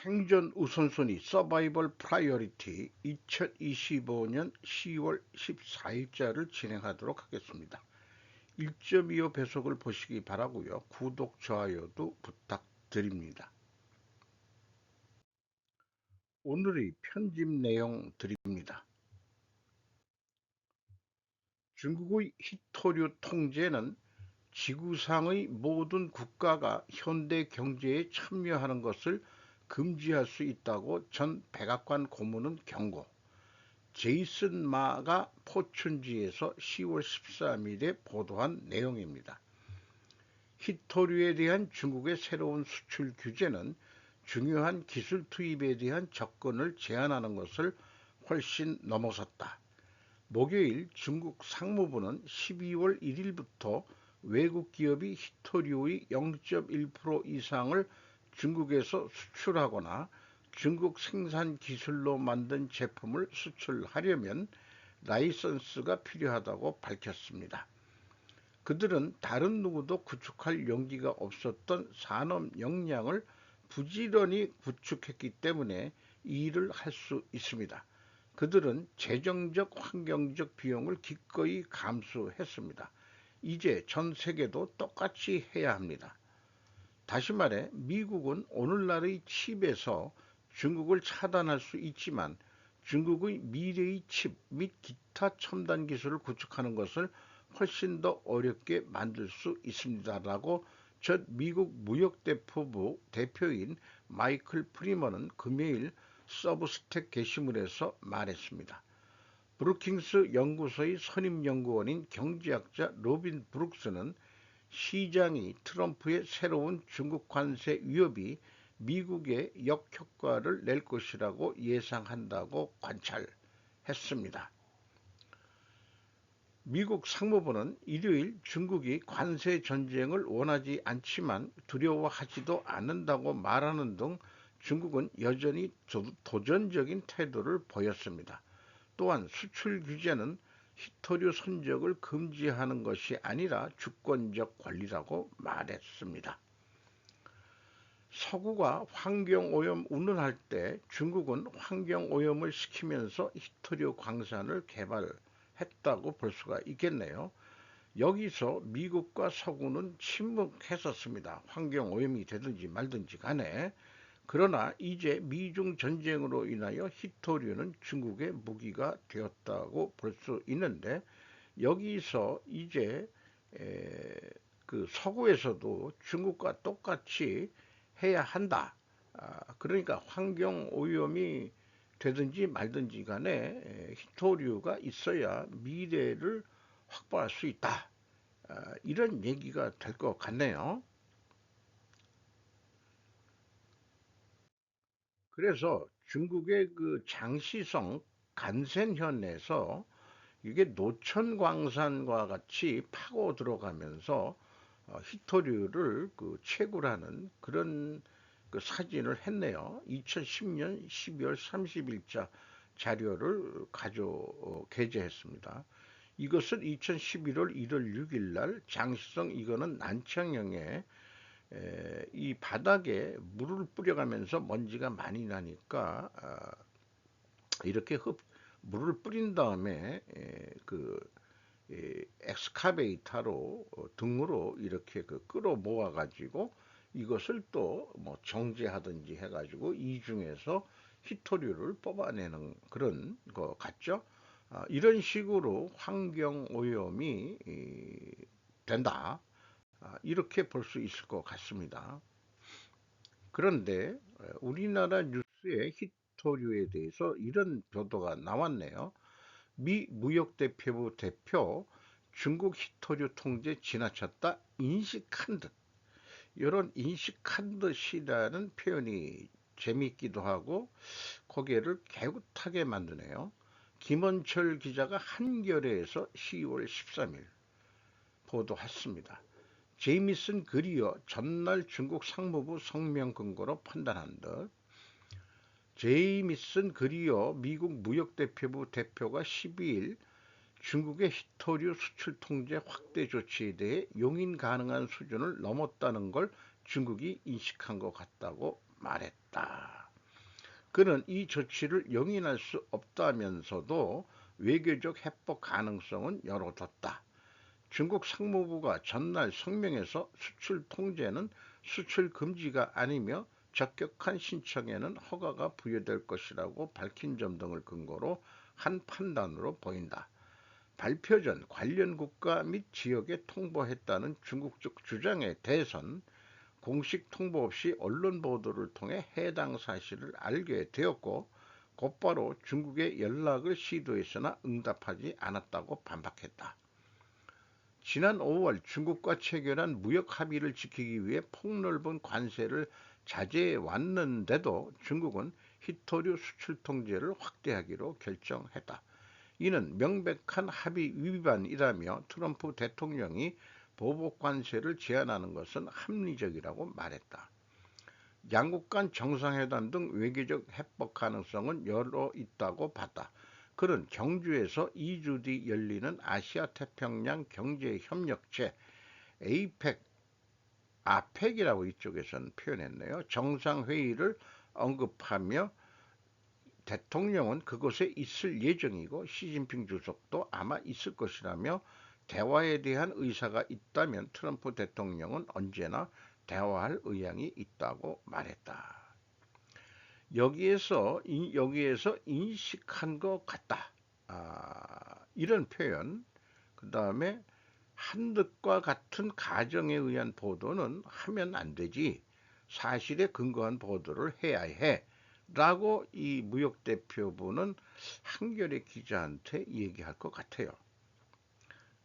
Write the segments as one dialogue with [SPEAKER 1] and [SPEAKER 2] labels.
[SPEAKER 1] 생존 우선순위 서바이벌 프라이어리티 2025년 10월 14일자를 진행하도록 하겠습니다. 1.25 배속을 보시기 바라고요. 구독, 좋아요도 부탁드립니다. 오늘의 편집 내용 드립니다. 중국의 희토류 통제는 지구상의 모든 국가가 현대 경제에 참여하는 것을 금지할 수 있다고 전 백악관 고문은 경고. 제이슨 마가 포춘지에서 10월 13일에 보도한 내용입니다. 희토류에 대한 중국의 새로운 수출 규제는 중요한 기술 투입에 대한 접근을 제한하는 것을 훨씬 넘어섰다. 목요일 중국 상무부는 12월 1일부터 외국 기업이 희토류의 0.1% 이상을 중국에서 수출하거나 중국 생산 기술로 만든 제품을 수출하려면 라이선스가 필요하다고 밝혔습니다. 그들은 다른 누구도 구축할 용기가 없었던 산업 역량을 부지런히 구축했기 때문에 이 일을 할 수 있습니다. 그들은 재정적, 환경적 비용을 기꺼이 감수했습니다. 이제 전 세계도 똑같이 해야 합니다. 다시 말해 미국은 오늘날의 칩에서 중국을 차단할 수 있지만 중국의 미래의 칩 및 기타 첨단 기술을 구축하는 것을 훨씬 더 어렵게 만들 수 있습니다라고 전 미국 무역대표부 대표인 마이클 프리먼은 금요일 서브스택 게시물에서 말했습니다. 브루킹스 연구소의 선임연구원인 경제학자 로빈 브룩스는 시장이 트럼프의 새로운 중국 관세 위협이 미국에 역효과를 낼 것이라고 예상한다고 관찰했습니다. 미국 상무부는 일요일 중국이 관세 전쟁을 원하지 않지만 두려워하지도 않는다고 말하는 등 중국은 여전히 도전적인 태도를 보였습니다. 또한 수출 규제는 희토류 선적을 금지하는 것이 아니라 주권적 권리라고 말했습니다. 서구가 환경오염 운운할 때 중국은 환경오염을 시키면서 희토류 광산을 개발했다고 볼 수가 있겠네요. 여기서 미국과 서구는 침묵했었습니다. 환경오염이 되든지 말든지 간에. 그러나 이제 미중 전쟁으로 인하여 희토류는 중국의 무기가 되었다고 볼 수 있는데 여기서 이제 그 서구에서도 중국과 똑같이 해야 한다. 그러니까 환경 오염이 되든지 말든지 간에 희토류가 있어야 미래를 확보할 수 있다. 이런 얘기가 될 것 같네요. 그래서 중국의 그 장시성 간센현에서 이게 노천광산과 같이 파고 들어가면서 히토류를 그 채굴하는 그런 그 사진을 했네요. 2010년 12월 30일자 자료를 게재했습니다. 이것은 2011월 1월 6일 날 장시성 이거는 난청령에 이 바닥에 물을 뿌려가면서 먼지가 많이 나니까 이렇게 물을 뿌린 다음에 그 엑스카베이터로 등으로 이렇게 그 끌어 모아 가지고 이것을 또 뭐 정제하든지 해가지고 이 중에서 희토류를 뽑아내는 그런 거 같죠. 이런 식으로 환경 오염이 된다. 이렇게 볼 수 있을 것 같습니다. 그런데 우리나라 뉴스에 희토류에 대해서 이런 보도가 나왔네요. 미 무역대표부 대표 중국 희토류 통제 지나쳤다 인식한 듯 이런 인식한 듯이라는 표현이 재미있기도 하고 고개를 개굿하게 만드네요. 김원철 기자가 한겨레에서 10월 13일 보도했습니다. 제이미슨 그리어 전날 중국 상무부 성명 근거로 판단한 듯 제이미슨 그리어 미국 무역대표부 대표가 12일 중국의 희토류 수출 통제 확대 조치에 대해 용인 가능한 수준을 넘었다는 걸 중국이 인식한 것 같다고 말했다. 그는 이 조치를 용인할 수 없다면서도 외교적 해법 가능성은 열어뒀다. 중국 상무부가 전날 성명에서 수출 통제는 수출 금지가 아니며 적격한 신청에는 허가가 부여될 것이라고 밝힌 점 등을 근거로 한 판단으로 보인다. 발표 전 관련 국가 및 지역에 통보했다는 중국 쪽 주장에 대해선 공식 통보 없이 언론 보도를 통해 해당 사실을 알게 되었고 곧바로 중국에 연락을 시도했으나 응답하지 않았다고 반박했다. 지난 5월 중국과 체결한 무역 합의를 지키기 위해 폭넓은 관세를 자제해 왔는데도 중국은 희토류 수출 통제를 확대하기로 결정했다. 이는 명백한 합의 위반이라며 트럼프 대통령이 보복 관세를 제한하는 것은 합리적이라고 말했다. 양국 간 정상회담 등 외교적 해법 가능성은 열어 있다고 봤다. 그는 경주에서 2주 뒤 열리는 아시아 태평양 경제협력체 에이펙, 아펙이라고 이쪽에서는 표현했네요. 정상회의를 언급하며 대통령은 그곳에 있을 예정이고 시진핑 주석도 아마 있을 것이라며 대화에 대한 의사가 있다면 트럼프 대통령은 언제나 대화할 의향이 있다고 말했다. 여기에서 인식한 것 같다. 이런 표현. 그 다음에 한듯과 같은 가정에 의한 보도는 하면 안 되지. 사실에 근거한 보도를 해야 해. 라고 이 무역대표부는 한겨레 기자한테 얘기할 것 같아요.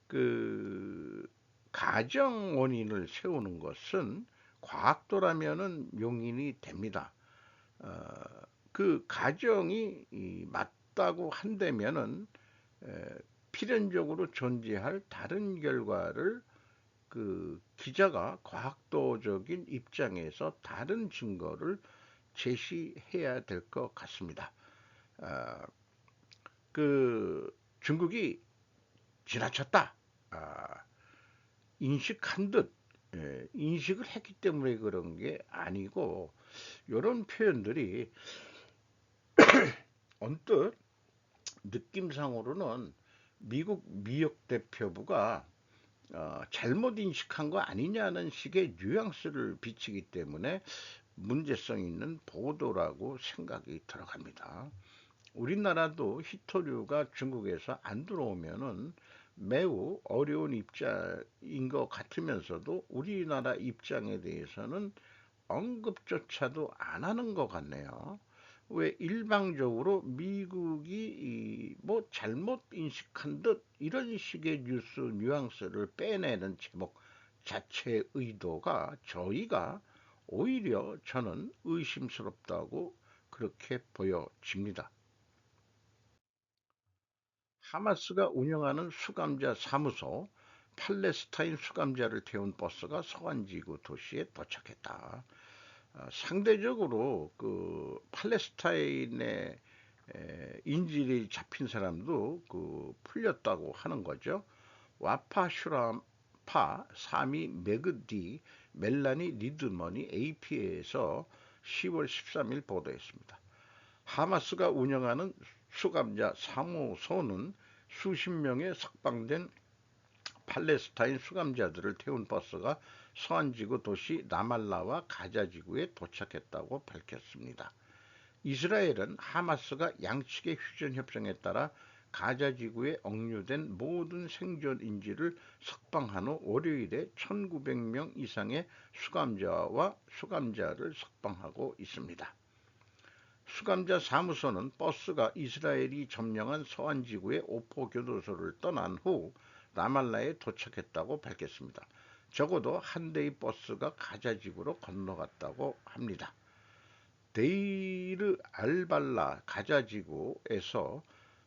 [SPEAKER 1] 그 가정 원인을 세우는 것은 과학도라면은 용인이 됩니다. 그 가정이 맞다고 한다면은 필연적으로 존재할 다른 결과를 그 기자가 과학도적인 입장에서 다른 증거를 제시해야 될 것 같습니다. 그 중국이 지나쳤다. 인식한 듯 인식을 했기 때문에 그런 게 아니고 이런 표현들이 언뜻 느낌상으로는 미국 미역 대표부가 잘못 인식한 거 아니냐는 식의 뉘앙스를 비치기 때문에 문제성 있는 보도라고 생각이 들어갑니다. 우리나라도 희토류가 중국에서 안 들어오면은 매우 어려운 입장인 것 같으면서도 우리나라 입장에 대해서는 언급조차도 안 하는 것 같네요. 왜 일방적으로 미국이 뭐 잘못 인식한 듯 이런 식의 뉴스 뉘앙스를 빼내는 제목 자체의 의도가 저희가 오히려 저는 의심스럽다고 그렇게 보여집니다. 하마스가 운영하는 수감자 사무소, 팔레스타인 수감자를 태운 버스가 서안지구 도시에 도착했다. 상대적으로 그 팔레스타인의 인질이 잡힌 사람도 그 풀렸다고 하는 거죠. 와파 슈라파 사미 메그디 멜라니 리드먼이 AP에서 10월 13일 보도했습니다. 하마스가 운영하는 수감자 사무소는 수십 명의 석방된 팔레스타인 수감자들을 태운 버스가 서안지구 도시 라말라와 가자지구에 도착했다고 밝혔습니다. 이스라엘은 하마스가 양측의 휴전협정에 따라 가자지구에 억류된 모든 생존 인질을 석방한 후 월요일에 1900명 이상의 수감자를 석방하고 있습니다. 수감자 사무소는 버스가 이스라엘이 점령한 서안지구의 오포 교도소를 떠난 후 라말라에 도착했다고 밝혔습니다. 적어도 한 대의 버스가 가자지구로 건너갔다고 합니다. 데이르 알발라 가자지구에서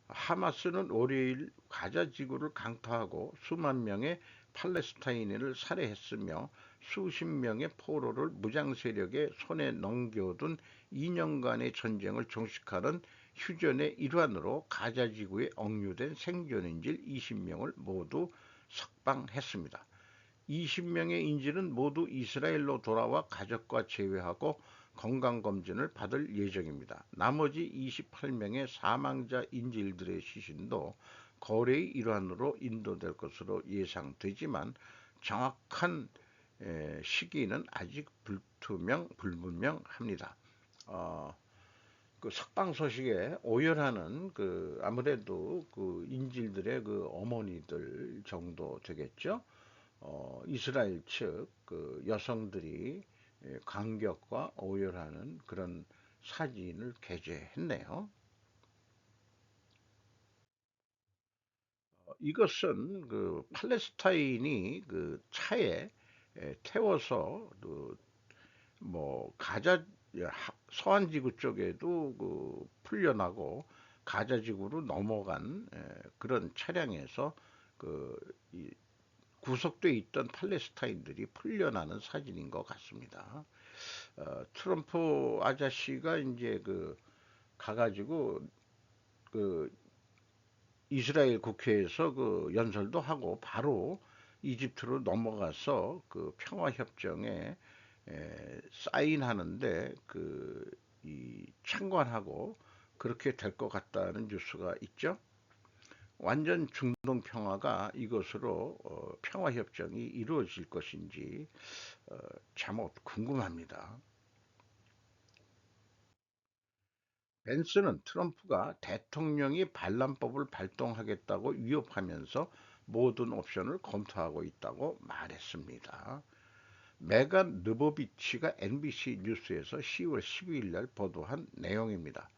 [SPEAKER 1] 하마스는 월요일 가자지구를 강타하고 수만 명의 팔레스타인을 살해했으며 수십 명의 포로를 무장 세력의 손에 넘겨둔 2년간의 전쟁을 종식하는 휴전의 일환으로 가자지구에 억류된 생존인질 20명을 모두 석방했습니다. 20명의 인질은 모두 이스라엘로 돌아와 가족과 재회하고 건강검진을 받을 예정입니다. 나머지 28명의 사망자 인질들의 시신도 거래의 일환으로 인도될 것으로 예상되지만 정확한 시기는 아직 불분명합니다. 그 석방 소식에 오열하는 그 아무래도 그 인질들의 그 어머니들 정도 되겠죠. 이스라엘 측 그 여성들이 감격과 오열하는 그런 사진을 게재했네요. 이것은 그 팔레스타인이 그 차에 태워서 그뭐 가자 서한 지구 쪽에도 그 풀려나고 가자 지구로 넘어간 그런 차량에서 그 구속돼 있던 팔레스타인들이 풀려나는 사진인 것 같습니다. 트럼프 아저씨가 이제 그 가가지고 그 이스라엘 국회에서 그 연설도 하고 바로 이집트로 넘어가서 그 평화협정에 사인하는데 참관하고 그렇게 될 것 같다는 뉴스가 있죠. 완전 중동 평화가 이것으로 평화협정이 이루어질 것인지 참 궁금합니다. 벤스는 트럼프가 대통령이 반란법을 발동하겠다고 위협하면서 모든 옵션을 검토하고 있다고 말했습니다. 메간 르보비치가 NBC 뉴스에서 10월 12일 날 보도한 내용입니다.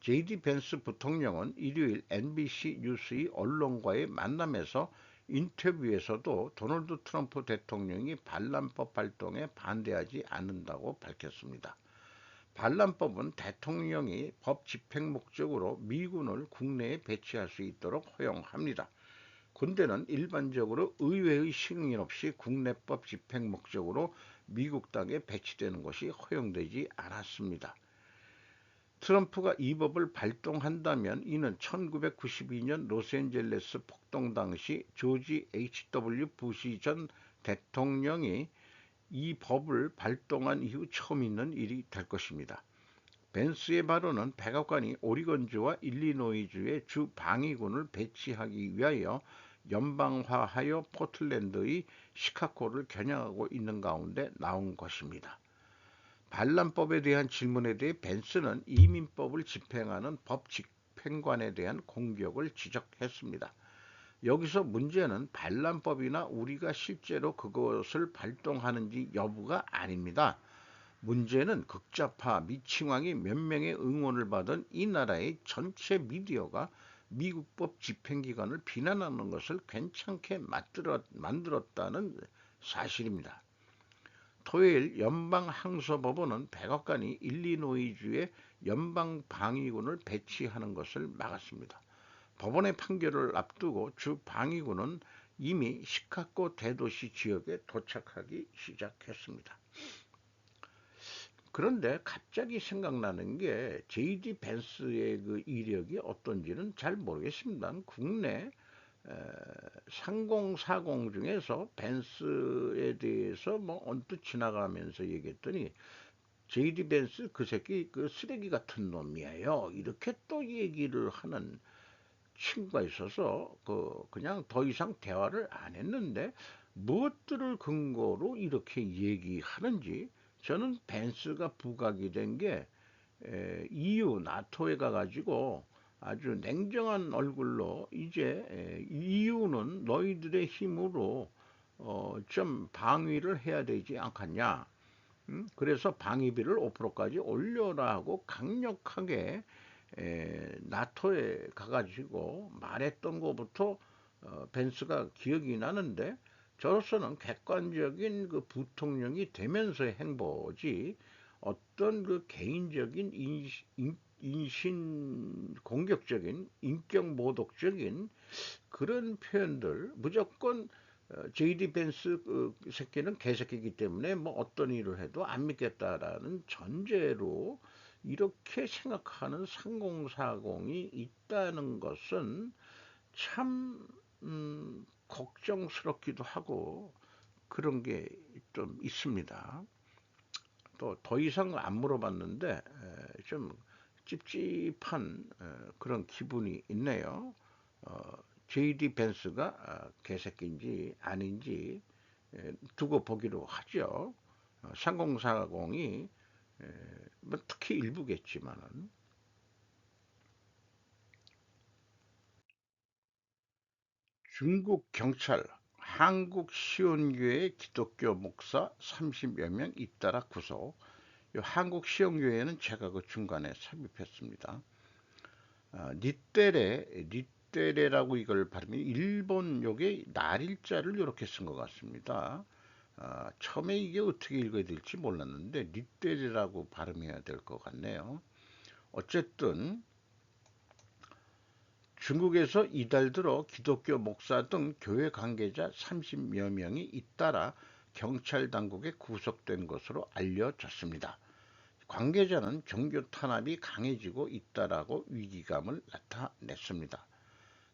[SPEAKER 1] JD 벤스 부통령은 일요일 NBC 뉴스의 언론과의 만남에서 인터뷰에서도 도널드 트럼프 대통령이 반란법 발동에 반대하지 않는다고 밝혔습니다. 반란법은 대통령이 법 집행 목적으로 미군을 국내에 배치할 수 있도록 허용합니다. 군대는 일반적으로 의회의 승인 없이 국내법 집행 목적으로 미국 땅에 배치되는 것이 허용되지 않았습니다. 트럼프가 이 법을 발동한다면 이는 1992년 로스앤젤레스 폭동 당시 조지 H.W. 부시 전 대통령이 이 법을 발동한 이후 처음 있는 일이 될 것입니다. 벤스의 발언은 백악관이 오리건주와 일리노이주의 주 방위군을 배치하기 위하여 연방화하여 포틀랜드의 시카고를 겨냥하고 있는 가운데 나온 것입니다. 반란법에 대한 질문에 대해 벤스는 이민법을 집행하는 법 집행관에 대한 공격을 지적했습니다. 여기서 문제는 반란법이나 우리가 실제로 그것을 발동하는지 여부가 아닙니다. 문제는 극좌파 미칭왕이 몇 명의 응원을 받은 이 나라의 전체 미디어가 미국법 집행기관을 비난하는 것을 괜찮게 만들었다는 사실입니다. 토요일 연방항소법원은 백악관이 일리노이주에 연방방위군을 배치하는 것을 막았습니다. 법원의 판결을 앞두고 주 방위군은 이미 시카고 대도시 지역에 도착하기 시작했습니다. 그런데 갑자기 생각나는 게 JD 벤스의 그 이력이 어떤지는 잘 모르겠습니다. 국내 상공사공 중에서 벤스에 대해서 뭐 언뜻 지나가면서 얘기했더니 JD 벤스 그 새끼 그 쓰레기 같은 놈이에요. 이렇게 또 얘기를 하는 친구가 있어서 그냥 더 이상 대화를 안 했는데 무엇들을 근거로 이렇게 얘기하는지 저는 벤스가 부각이 된 게 EU 나토에 가가지고 아주 냉정한 얼굴로 이제 EU는 너희들의 힘으로 좀 방위를 해야 되지 않겠냐. 그래서 방위비를 5%까지 올려라 하고 강력하게 나토에 가가지고 말했던 것부터 벤스가 기억이 나는데 저로서는 객관적인 그 부통령이 되면서의 행보지 어떤 그 개인적인 인신 공격적인 인격 모독적인 그런 표현들 무조건 JD 벤스 그 새끼는 개새끼이기 때문에 뭐 어떤 일을 해도 안 믿겠다라는 전제로 이렇게 생각하는 상공사공이 있다는 것은 참 걱정스럽기도 하고 그런 게 좀 있습니다. 또 더 이상 안 물어봤는데 좀 찝찝한 그런 기분이 있네요. JD 벤스가 개새끼인지 아닌지 두고 보기로 하죠. 3040이 뭐 특히 일부겠지만은. 중국 경찰 한국 시온교회 기독교 목사 30여 명 잇따라 구속. 이 한국 시온교회는 제가 그 중간에 삽입했습니다. 니떼레라고 이걸 발음이 일본 요게 날일자를 이렇게 쓴 것 같습니다. 처음에 이게 어떻게 읽어야 될지 몰랐는데 니떼레라고 발음해야 될 것 같네요. 어쨌든 중국에서 이달 들어 기독교 목사 등 교회 관계자 30여 명이 잇따라 경찰 당국에 구속된 것으로 알려졌습니다. 관계자는 종교 탄압이 강해지고 있다라고 위기감을 나타냈습니다.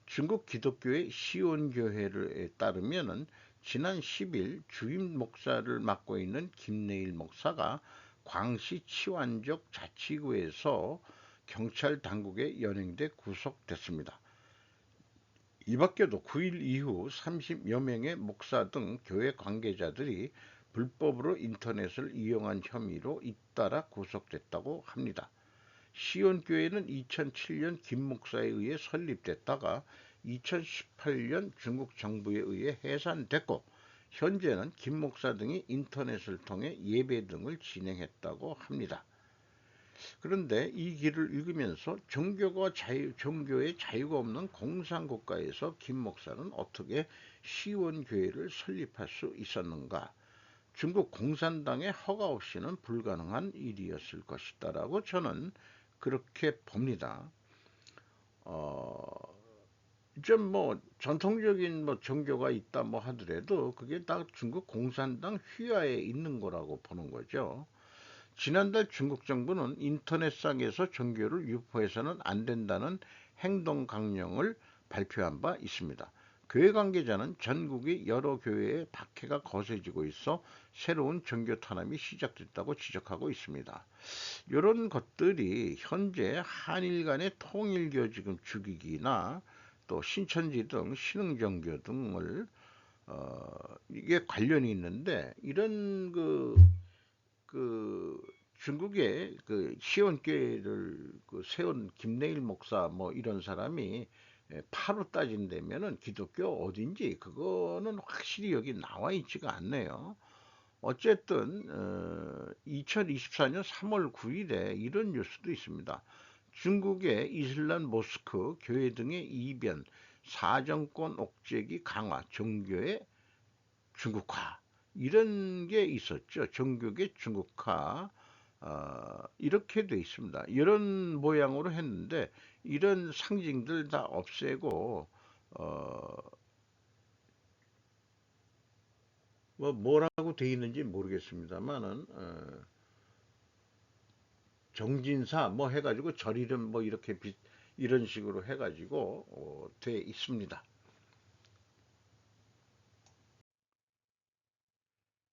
[SPEAKER 1] 중국 기독교의 시온교회에 따르면 지난 10일 주임 목사를 맡고 있는 김내일 목사가 광시 치완족 자치구에서 경찰 당국에 연행돼 구속됐습니다. 이 밖에도 9일 이후 30여 명의 목사 등 교회 관계자들이 불법으로 인터넷을 이용한 혐의로 잇따라 구속됐다고 합니다. 시온교회는 2007년 김 목사에 의해 설립됐다가 2018년 중국 정부에 의해 해산됐고, 현재는 김 목사 등이 인터넷을 통해 예배 등을 진행했다고 합니다. 그런데 이 길을 읽으면서 종교의 자유가 없는 공산국가에서 김 목사는 어떻게 시원교회를 설립할 수 있었는가? 중국 공산당의 허가 없이는 불가능한 일이었을 것이다라고 저는 그렇게 봅니다. 좀 뭐 전통적인 뭐 종교가 있다 뭐 하더라도 그게 다 중국 공산당 휘하에 있는 거라고 보는 거죠. 지난달 중국 정부는 인터넷상에서 종교를 유포해서는 안 된다는 행동 강령을 발표한 바 있습니다. 교회 관계자는 전국의 여러 교회에 박해가 거세지고 있어 새로운 종교 탄압이 시작됐다고 지적하고 있습니다. 이런 것들이 현재 한일 간의 통일교 지금 죽이기나 또 신천지 등 신흥종교 등을 이게 관련이 있는데 이런 그 중국의 그 시온교회를 그 세운 김내일 목사 뭐 이런 사람이 파로 따진다면은 기독교 어딘지 그거는 확실히 여기 나와 있지가 않네요. 어쨌든 2024년 3월 9일에 이런 뉴스도 있습니다. 중국의 이슬람 모스크 교회 등의 이변, 사정권 옥죄기 강화, 종교의 중국화 이런 게 있었죠. 종교의 중국화 이렇게 돼 있습니다. 이런 모양으로 했는데 이런 상징들 다 없애고 어, 뭐 뭐라고 돼 있는지 모르겠습니다만은 정진사 뭐 해가지고 절 이름 뭐 이렇게 이런 식으로 해가지고 돼 있습니다.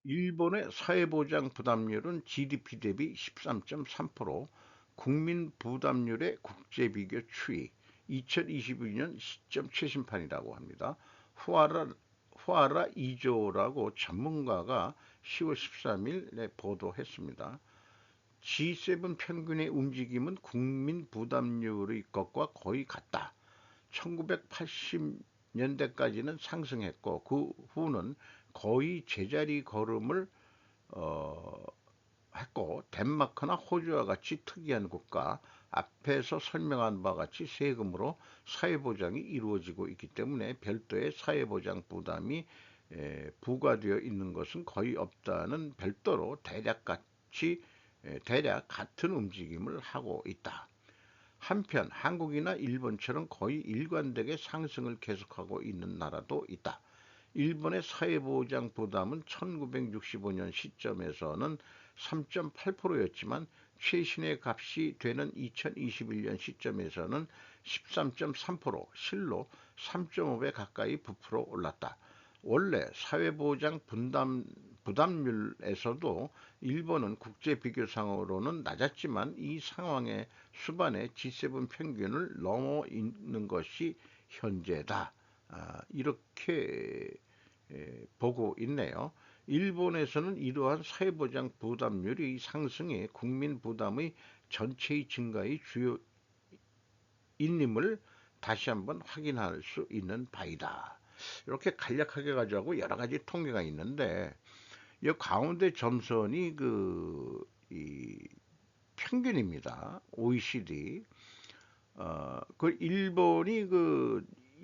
[SPEAKER 1] 일본의 사회보장 부담률은 GDP 대비 13.3%, 국민 부담률의 국제비교 추이, 2022년 시점 최신판이라고 합니다. 후아라 이조라고 전문가가 10월 13일에 보도했습니다. G7 평균의 움직임은 국민 부담률의 것과 거의 같다. 1980년대까지는 상승했고 그 후는 거의 제자리 걸음을 어, 했고 덴마크나 호주와 같이 특이한 국가 앞에서 설명한 바와 같이 세금으로 사회보장이 이루어지고 있기 때문에 별도의 사회보장 부담이 부과되어 있는 것은 거의 없다는 별도로 대략 같은 움직임을 하고 있다. 한편 한국이나 일본처럼 거의 일관되게 상승을 계속하고 있는 나라도 있다. 일본의 사회보장 부담은 1965년 시점에서는 3.8%였지만 최신의 값이 되는 2021년 시점에서는 13.3%, 실로 3.5배 가까이 부풀어 올랐다. 원래 사회보장 부담률에서도 일본은 국제 비교상으로는 낮았지만 이 상황의 수반에 G7 평균을 넘어 있는 것이 현재다. 이렇게 보고 있네요. 일본에서는 이러한 사회보장 부담률이 상승해 국민 부담의 전체의 증가의 주요 인임을 다시 한번 확인할 수 있는 바이다. 이렇게 간략하게 가지고 여러 가지 통계가 있는데 이 가운데 점선이 이 평균입니다. OECD. 그 일본이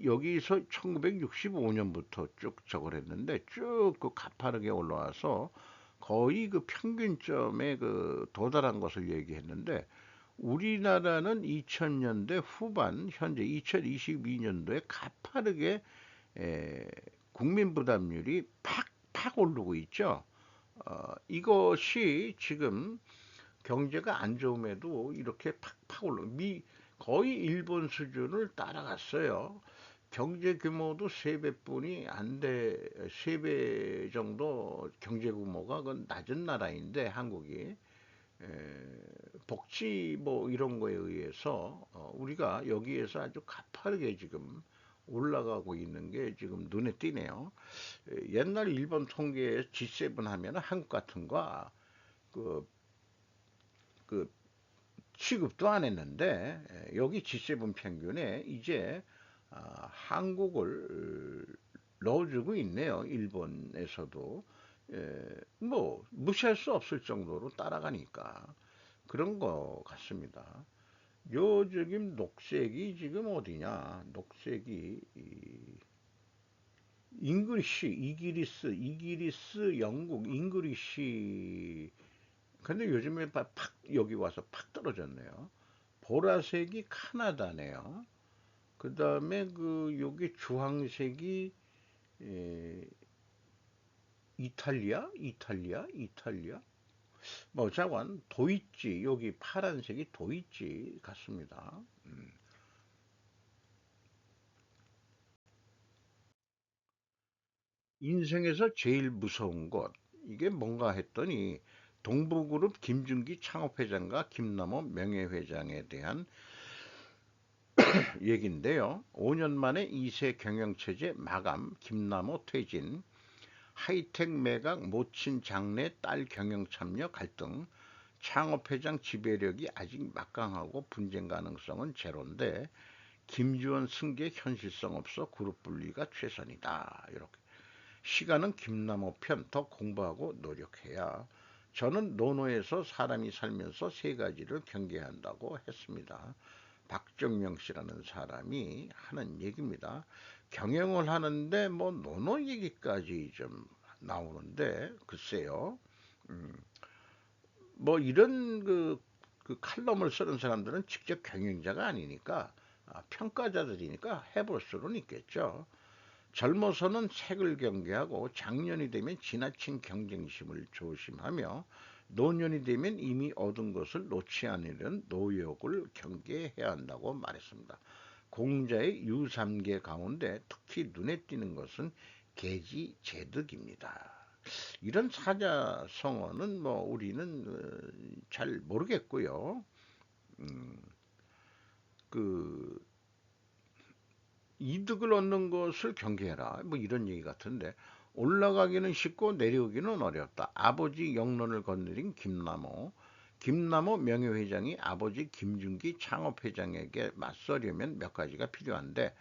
[SPEAKER 1] 여기서 1965년부터 쭉 저걸 했는데 쭉 가파르게 올라와서 거의 평균점에 도달한 것을 얘기했는데 우리나라는 2000년대 후반 현재 2022년도에 가파르게 국민 부담률이 팍팍 오르고 있죠. 이것이 지금 경제가 안 좋음에도 이렇게 팍팍 거의 일본 수준을 따라갔어요. 경제 규모도 3배뿐이 안 돼, 3배 정도 경제 규모가 낮은 나라인데 한국이 복지 뭐 이런 거에 의해서 우리가 여기에서 아주 가파르게 지금 올라가고 있는 게 지금 눈에 띄네요. 옛날 일본 통계에 G7 하면 한국 같은 거 그 취급도 안 했는데 여기 G7 평균에 이제 한국을 넣어주고 있네요. 일본에서도 뭐 무시할 수 없을 정도로 따라가니까 그런 것 같습니다. 요 지금 녹색이 지금 어디냐? 녹색이 잉글리시, 이기리스, 영국, 잉글리시. 근데 요즘에 팍 여기 와서 팍 떨어졌네요. 보라색이 카나다네요. 그 다음에 여기 주황색이 에, 이탈리아? 뭐 자관 도이치 여기 파란색이 도이치 같습니다. 인생에서 제일 무서운 것 이게 뭔가 했더니 동부그룹 김준기 창업회장과 김남호 명예회장에 대한 얘기인데요. 5년 만에 2세 경영체제 마감 김남호 퇴진 하이텍 매각 모친 장래 딸 경영 참여 갈등 창업회장 지배력이 아직 막강하고 분쟁 가능성은 제로인데 김주원 승계 현실성 없어 그룹 분리가 최선이다. 이렇게 시간은 김남호 편 더 공부하고 노력해야 저는 노노에서 사람이 살면서 세 가지를 경계한다고 했습니다. 박정명 씨라는 사람이 하는 얘기입니다. 경영을 하는데 뭐 노노 얘기까지 좀 나오는데 글쎄요. 음, 뭐 이런 칼럼을 쓰는 사람들은 직접 경영자가 아니니까 평가자들이니까 해볼 수는 있겠죠. 젊어서는 색을 경계하고 장년이 되면 지나친 경쟁심을 조심하며 노년이 되면 이미 얻은 것을 놓지 않으려는 노욕을 경계해야 한다고 말했습니다. 공자의 유삼계 가운데 특히 눈에 띄는 것은 계지제득입니다. 이런 사자성어는 뭐 우리는 잘 모르겠고요. 음, 그 이득을 얻는 것을 경계해라. 뭐 이런 얘기 같은데 올라가기는 쉽고 내려오기는 어렵다. 아버지 영론을 거느린 김남호. 김남호 명예회장이 아버지 김준기 창업회장에게 맞서려면 몇 가지가 필요한데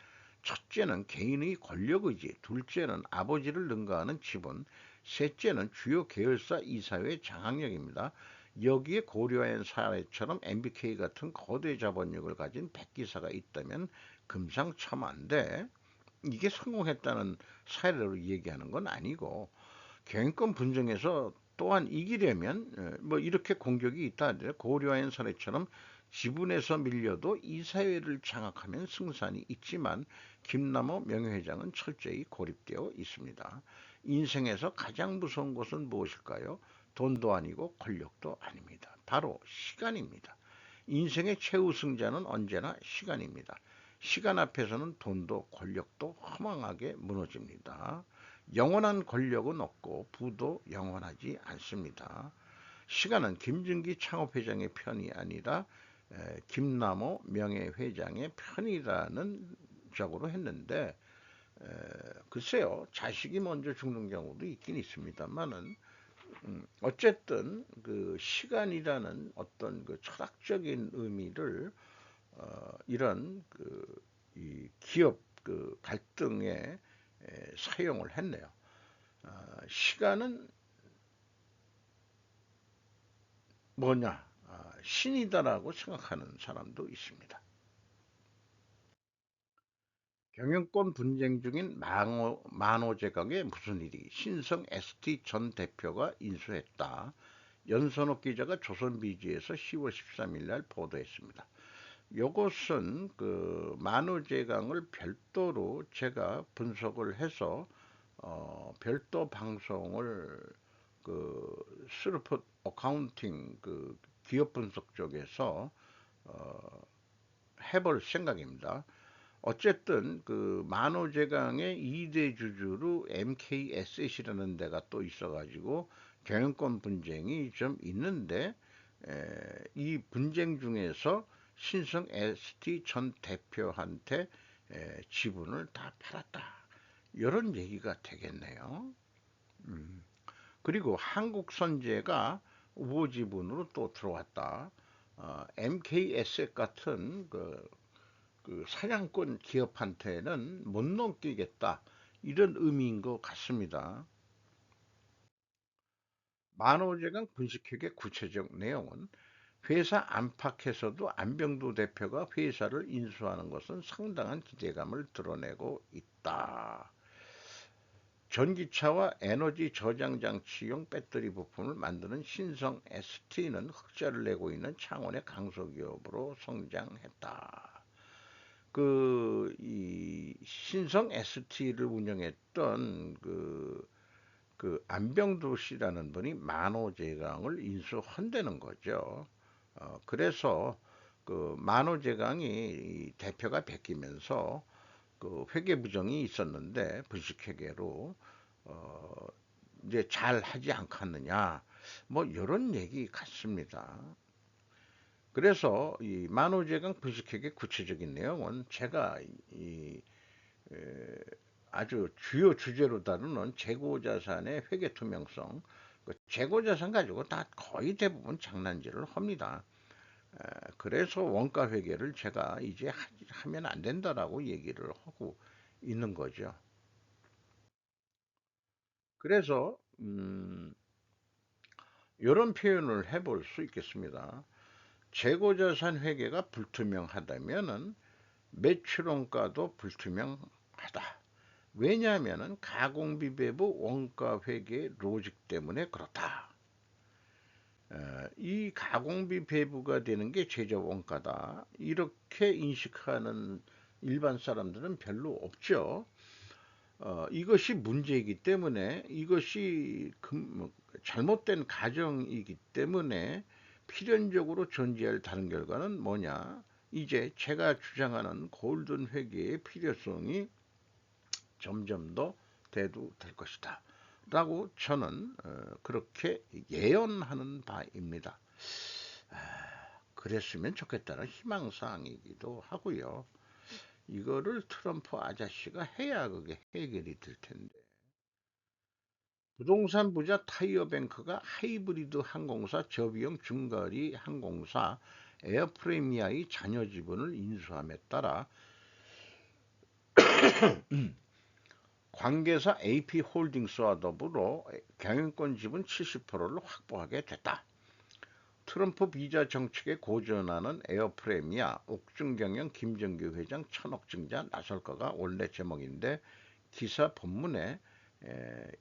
[SPEAKER 1] 첫째는 개인의 권력의지, 둘째는 아버지를 능가하는 지분, 셋째는 주요 계열사 이사회의 장악력입니다. 여기에 고려한 사례처럼 MBK 같은 거대 자본력을 가진 백기사가 있다면 금상첨화인데 이게 성공했다는 사례로 얘기하는 건 아니고 경영권 분쟁에서 또한 이기려면 뭐 이렇게 공격이 있다 하더라도 고려한 사례처럼 지분에서 밀려도 이사회를 장악하면 승산이 있지만 김남호 명예회장은 철저히 고립되어 있습니다. 인생에서 가장 무서운 것은 무엇일까요? 돈도 아니고 권력도 아닙니다. 바로 시간입니다. 인생의 최우승자는 언제나 시간입니다. 시간 앞에서는 돈도 권력도 허망하게 무너집니다. 영원한 권력은 없고 부도 영원하지 않습니다. 시간은 김증기 창업회장의 편이 아니라 김남호 명예회장의 편이라는 적으로 했는데, 글쎄요, 자식이 먼저 죽는 경우도 있긴 있습니다만은, 어쨌든 그 시간이라는 어떤 그 철학적인 의미를 이런 이 기업 그 갈등에 사용을 했네요. 시간은 뭐냐? 신이다라고 생각하는 사람도 있습니다. 경영권 분쟁 중인 만호제각에 무슨 일이? 신성 ST 전 대표가 인수했다. 연선옥 기자가 조선비지에서 10월 13일 날 보도했습니다. 요것은 그 만호제강을 별도로 제가 분석을 해서 별도 방송을 그 스루프 어카운팅 그 기업 분석 쪽에서 어, 해볼 생각입니다. 어쨌든 그 만호제강의 2대 주주로 MKSS이라는 데가 또 있어가지고 경영권 분쟁이 좀 있는데, 이 분쟁 중에서 신성 ST 전 대표한테 지분을 다 팔았다, 이런 얘기가 되겠네요. 그리고 한국선제가 우호 지분으로 또 들어왔다. MKS 같은 그 사냥꾼 기업한테는 못 넘기겠다, 이런 의미인 것 같습니다. 만호제강 분식회계 구체적 내용은, 회사 안팎에서도 안병도 대표가 회사를 인수하는 것은 상당한 기대감을 드러내고 있다. 전기차와 에너지 저장 장치용 배터리 부품을 만드는 신성 ST는 흑자를 내고 있는 창원의 강소기업으로 성장했다. 이 신성 ST를 운영했던 그 안병도 씨라는 분이 만호제강을 인수한다는 거죠. 그래서 그 만호제강이 대표가 바뀌면서 그 회계 부정이 있었는데 불식회계로 어, 이제 잘 하지 않겠느냐, 뭐 이런 얘기 같습니다. 그래서 이 만호제강 불식회계 구체적인 내용은 제가 이 아주 주요 주제로 다루는 재고자산의 회계 투명성, 그 재고자산 가지고 다 거의 대부분 장난질을 합니다. 그래서 원가 회계를 제가 이제 하면 안 된다라고 얘기를 하고 있는 거죠. 그래서 이런 표현을 해볼 수 있겠습니다. 재고자산 회계가 불투명하다면은 매출원가도 불투명하다. 왜냐하면 가공비 배부 원가 회계 로직 때문에 그렇다. 이 가공비 배부가 되는 게 제조 원가다, 이렇게 인식하는 일반 사람들은 별로 없죠. 이것이 문제이기 때문에, 이것이 잘못된 가정이기 때문에 필연적으로 존재할 다른 결과는 뭐냐? 이제 제가 주장하는 골든 회계의 필요성이 점점 더 대두될 것이다 라고 저는 그렇게 예언하는 바입니다. 그랬으면 좋겠다는 희망사항이기도 하고요. 이거를 트럼프 아저씨가 해야 그게 해결이 될 텐데. 부동산 부자 타이어뱅크가 하이브리드 항공사 저비용 중거리 항공사 에어프레미아의 자녀 지분을 인수함에 따라 관계사 AP홀딩스와 더불어 경영권 지분 70%를 확보하게 됐다. 트럼프 비자 정책에 고전하는 에어프레미아 옥중경영 김정규 회장 천억 증자 나설까가 원래 제목인데, 기사 본문에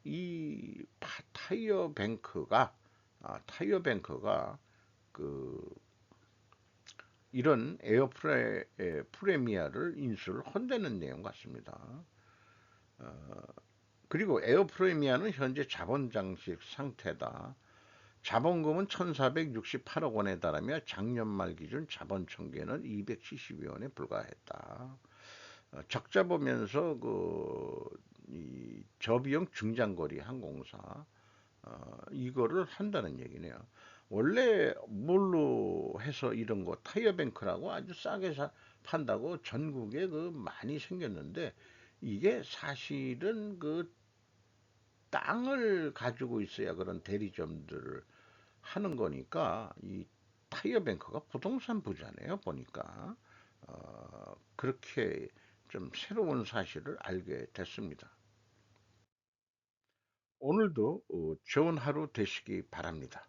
[SPEAKER 1] 이 타이어뱅크가 그 이런 에어프레미아를 인수를 한다는 내용 같습니다. 그리고 에어프레미아는 현재 자본 장식 상태다. 자본금은 1,468억 원에 달하며 작년 말 기준 자본 총계는 270여 원에 불과했다. 적자 보면서 이 저비용 중장거리 항공사 이거를 한다는 얘기네요. 원래 뭘로 해서 이런 거 타이어뱅크라고 아주 싸게 판다고 전국에 그 많이 생겼는데 이게 사실은 그 땅을 가지고 있어야 그런 대리점들을 하는 거니까 이 타이어뱅크가 부동산 부자네요 보니까. 그렇게 좀 새로운 사실을 알게 됐습니다. 오늘도 좋은 하루 되시기 바랍니다.